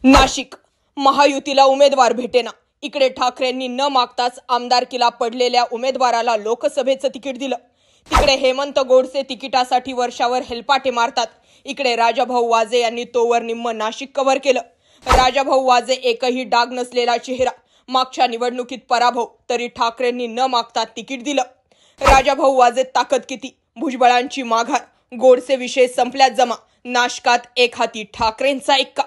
नाशिक महायुतीला उमेदवार भेटेना। इकडे ठाकरेंनी न मागताच आमदारकीला पडलेल्या उमेदवाराला लोकसभेचं तिकीट दिलं। तिकडे हेमंत गोडसे तिकिटासाठी वर्षावर हेलपाटे मारतात। इकडे राजाभाऊ वाजे यांनी तोवर निम्म नाशिक कव्हर केलं। राजाभाऊ वाजे एकही डाग नसलेला चेहरा, मागच्या निवडणुकीत पराभव, तरी ठाकरेंनी न मागता तिकीट दिलं। राजाभाऊ वाजे ताकद किती, भुजबळांची माघार, गोडसे विषय संपल्यात जमा, नाशकात एक हाती ठाकरेंचा एक्का।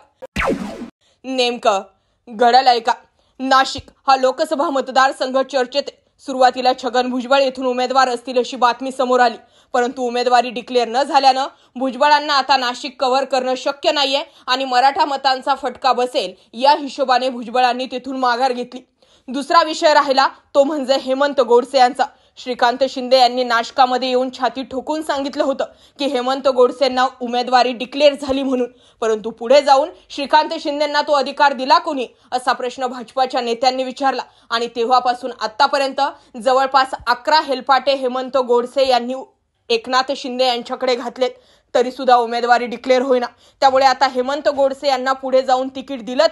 नेमकं घडलंय का? नाशिक हा लोकसभा मतदारसंघ चर्चेत। सुरुवातीला छगन भुजबळ येथून उमेदवार असतील अशी बातमी समोर आली, परंतु उमेदवारी डिक्लेअर न झाल्यानं भुजबळांना आता नाशिक कव्हर करणं शक्य नाहीये आणि मराठा मतांचा फटका बसेल या हिशोबाने भुजबळांनी तिथून माघार घेतली। दुसरा विषय राहिला तो म्हणजे हेमंत गोडसे यांचा। श्रीकांत शिंदे यांनी नाशकामध्ये येऊन छाती ठोकून सांगितलं होतं की हेमंत गोडसेंना उमेदवारी डिक्लेअर झाली म्हणून, परंतु पुढे जाऊन श्रीकांत शिंदेंना तो अधिकार दिला कोणी असा प्रश्न भाजपाच्या नेत्यांनी विचारला आणि तेव्हापासून आतापर्यंत जवळपास 11 हेलपाटे हेमंत गोडसे यांनी एकनाथ शिंदे यांच्याकडे घातलेत, तरी सुद्धा उमेदवारी डिक्लेअर होईना। त्यामुळे आता हेमंत गोडसे यांना पुढे जाऊन तिकीट दिलं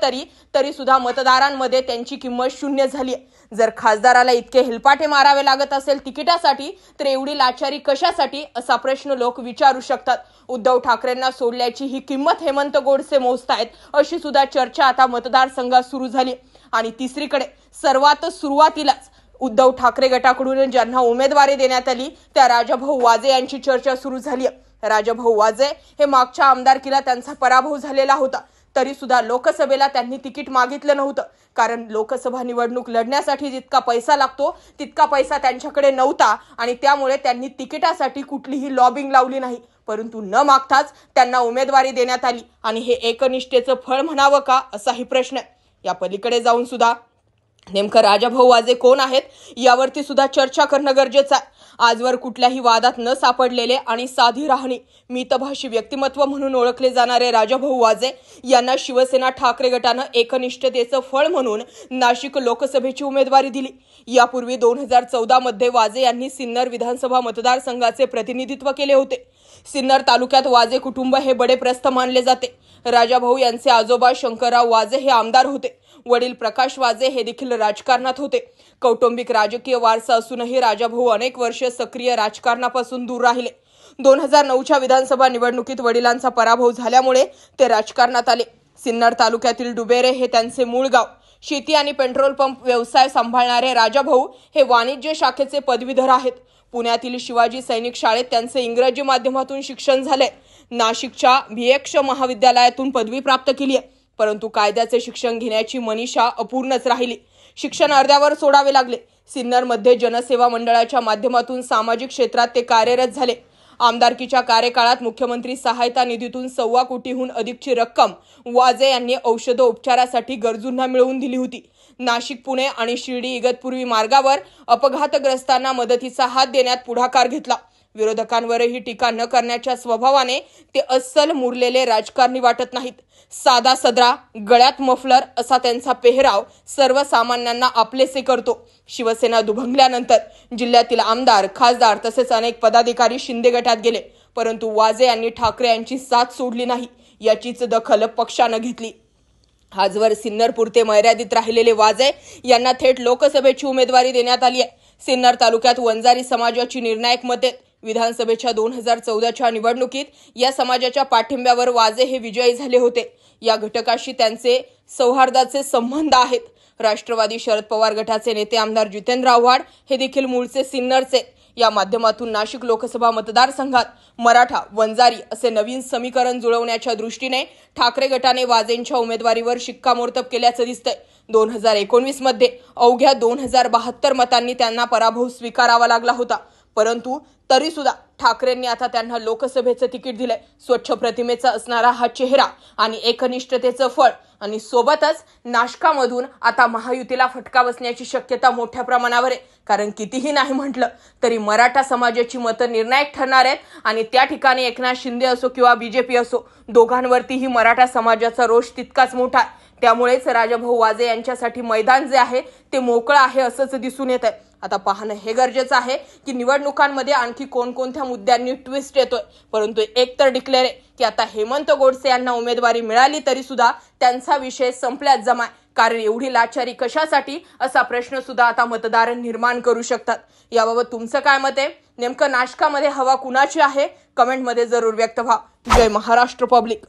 तरी सुद्धा मतदारांमध्ये त्यांची किंमत शून्य झाली आहे। जर खासदाराला इतके हेलपाटे मारावे लागत असेल तिकिटासाठी, तर एवढी लाचारी कशासाठी असा प्रश्न लोक विचारू शकतात। उद्धव ठाकरेंना सोडल्याची ही किंमत हेमंत गोडसे मोजतायत अशी सुद्धा चर्चा आता मतदारसंघात सुरू झाली। आणि तिसरीकडे सर्वात सुरुवातीलाच उद्धव ठाकरे गटाकडून ज्यांना उमेदवारी देण्यात आली त्या राजाभाऊ वाजे यांची चर्चा सुरू झाली आहे। राजाभाऊ वाजे हे मागच्या आमदारकीला त्यांचा पराभव झालेला होता, तरी सुद्धा लोकसभेला त्यांनी तिकीट मागितलं नव्हतं, कारण लोकसभा निवडणूक लढण्यासाठी जितका पैसा लागतो तितका पैसा त्यांच्याकडे नव्हता आणि त्यामुळे त्यांनी तिकिटासाठी कुठलीही लॉबिंग लावली नाही, परंतु न मागताच त्यांना उमेदवारी देण्यात आली आणि हे एकनिष्ठेचं फळ म्हणावं का असाही प्रश्न आहे। या पलीकडे जाऊन सुद्धा नेमकं राजाभाऊ वाजे कोण आहेत यावरती सुद्धा चर्चा करणं गरजेचं आहे। आजवर कुठल्याही वादात न सापडलेले आणि साधी राहणी मितभाषी व्यक्तिमत्व म्हणून ओळखले जाणारे राजाभाऊ वाजे यांना शिवसेना ठाकरे गटानं एकनिष्ठतेचं फळ म्हणून नाशिक लोकसभेची उमेदवारी दिली। यापूर्वी 2014 मध्ये वाजे यांनी सिन्नर विधानसभा मतदारसंघाचे प्रतिनिधित्व केले होते। सिन्नर तालुक्यात वाजे कुटुंब हे बडेप्रस्थ मानले जाते। राजाभाऊ यांचे आजोबा शंकरराव वाजे हे आमदार होते। वडील प्रकाश वाजे हे देखील राजकारणात होते। कौटुंबिक राजकीय वारसा असूनही राजाभाऊ अनेक वर्ष सक्रिय राजकारणापासून दूर राहिले। 2009च्या विधानसभा निवडणुकीत वडिलांचा पराभव झाल्यामुळे ते राजकारणात आले। सिन्नर तालुक्यातील डुबेरे हे त्यांचे मूळ गाव। शेती आणि पेट्रोल पंप व्यवसाय सांभाळणारे राजाभाऊ हे वाणिज्य शाखेचे पदवीधर आहेत। पुण्यातील शिवाजी सैनिक शाळेत त्यांचे इंग्रजी माध्यमातून शिक्षण झाले। नाशिकच्या भियक्ष महाविद्यालयातून पदवी प्राप्त केली आहे, परंतु कायद्याचे शिक्षण घेण्याची मनीषा अपूर्णच राहिली। शिक्षण अर्ध्यावर सोडावे लागले। सिन्नरमध्ये जनसेवा मंडळाच्या माध्यमातून सामाजिक क्षेत्रात ते कार्यरत झाले। आमदारकीच्या कार्यकाळात मुख्यमंत्री सहायता निधीतून 1.25 कोटीहून अधिकची रक्कम वाजे यांनी औषधोपचारासाठी गरजूंना मिळवून दिली होती। नाशिक पुणे आणि शिर्डी इगतपुरी मार्गावर अपघातग्रस्तांना मदतीचा हात देण्यात पुढाकार घेतला। विरोधकांवरही टीका न करण्याच्या स्वभावाने ते अस्सल मुरलेले राजकारणी वाटत नाहीत। साधा सदरा, गळ्यात मफलर असा त्यांचा पेहराव सर्वसामान्यांना आपलेसे करतो। शिवसेना दुभंगल्यानंतर जिल्ह्यातील आमदार, खासदार तसेच अनेक पदाधिकारी शिंदे गटात गेले, परंतु वाजे यांनी ठाकरे यांची साथ सोडली नाही, याचीच दखल पक्षानं घेतली। आजवर सिन्नरपुरते मर्यादित राहिलेले वाजे यांना थेट लोकसभेची उमेदवारी देण्यात आली आहे। सिन्नर तालुक्यात वंजारी समाजाची निर्णायक मते। विधानसभेच्या 2014च्या निवडणुकीत या समाजाच्या पाठिंब्यावर वाजे हे विजयी झाले होते। या घटकाशी त्यांचे सौहार्दाचे संबंध आहेत। राष्ट्रवादी शरद पवार गटाचे नेते आमदार जितेंद्र आव्हाड हे देखील मूळचे सिन्नरचे। या माध्यमातून नाशिक लोकसभा मतदारसंघात मराठा वंजारी असे नवीन समीकरण जुळवण्याच्या दृष्टीने ठाकरे गटाने वाजेंच्या उमेदवारीवर शिक्कामोर्तब केल्याचं दिसतंय। 2019 मध्ये अवघ्या 2072 मतांनी त्यांना पराभव स्वीकारावा लागला होता, परंतु तरी सुद्धा ठाकरेंनी आता त्यांना लोकसभेचं तिकीट दिलंय। स्वच्छ प्रतिमेचा असणारा हा चेहरा आणि एकनिष्ठतेचं फळ आणि सोबतच नाशकामधून आता महायुतीला फटका बसण्याची शक्यता मोठ्या प्रमाणावर आहे, कारण कितीही नाही म्हटलं तरी मराठा समाजाची मतं निर्णायक ठरणार आहेत आणि त्या ठिकाणी एकनाथ शिंदे असो किंवा बीजेपी असो, दोघांवरतीही मराठा समाजाचा रोष तितकाच मोठा आहे। त्यामुळेच राजाभाऊ वाजे यांच्यासाठी मैदान जे आहे ते मोकळं आहे असंच दिसून येत आहे। आता पाहणं हे गरजेचं आहे की निवडणुकांमध्ये आणखी कोणकोणत्या मुद्द्यांनी ट्विस्ट येतोय. परंतु एक तर डिक्लेअर आहे की आता हेमंत गोडसे यांना उमेदवारी मिळाली तरी सुद्धा त्यांचा विषय संपल्यात जमाय. कारण एवढी लाचारी कशासाठी असा प्रश्न सुद्धा आता मतदार निर्माण करू शकतात. याबाबत तुमचं काय मत आहे? नेमकं नाशकामध्ये हवा कुणाची आहे? कमेंटमध्ये जरूर व्यक्त व्हा. जय महाराष्ट्र पब्लिक.